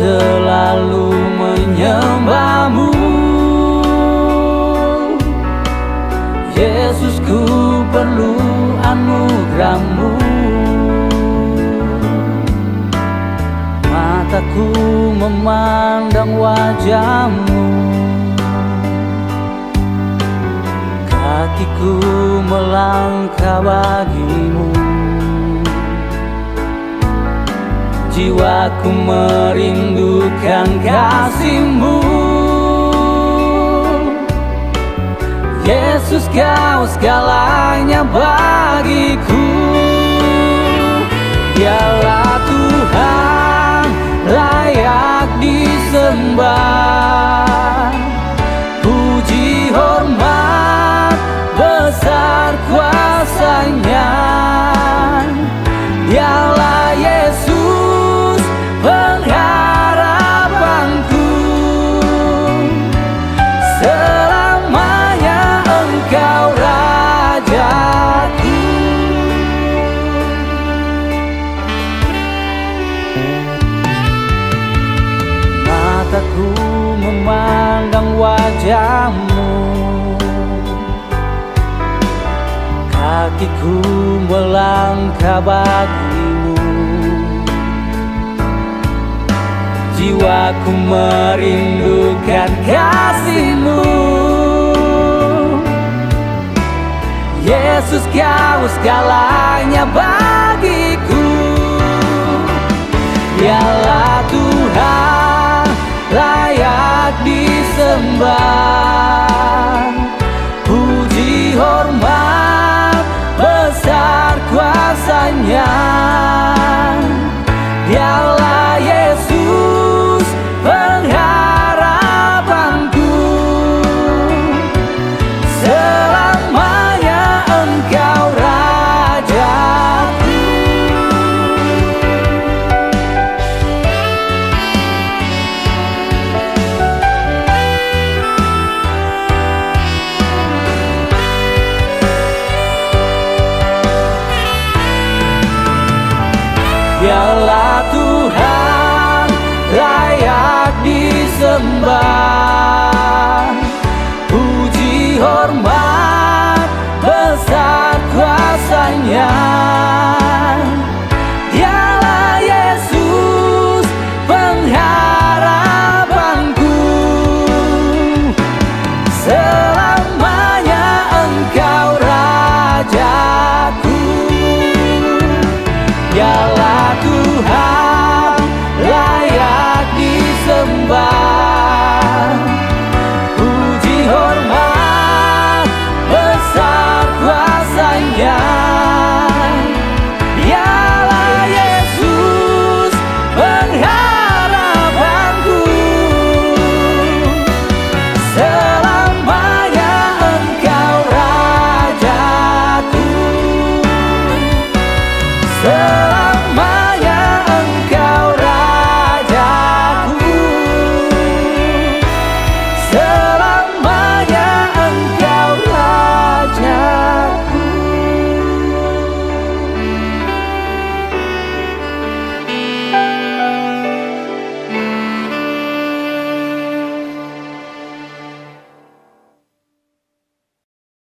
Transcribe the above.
selalu menyembah-Mu. Yesus, ku perlu anugerah-Mu. Mataku memandang wajah-Mu, kakiku melangkah bagi-Mu. Jiwaku merindukan kasih-Mu. Yesus, Kau segalanya bagiku. Dialah Tuhan, layak disembah. Puji hormat besar kuasa-Nya. Dialah Yesus, pengharapanku. Selamanya Engkau Rajaku. Mataku memandang wajah-Mu, kakiku melangkah bagi-Mu. Jiwaku merindukan kasih-Mu. Yesus, Kau segalanya bagiku. Dialah Tuhan, layak disembah. Puji hormat besar kuasa-Nya. Dialah Yesus, pengharapanku. Selamanya Engkau Rajaku. Dialah Tuhan, layak disembah.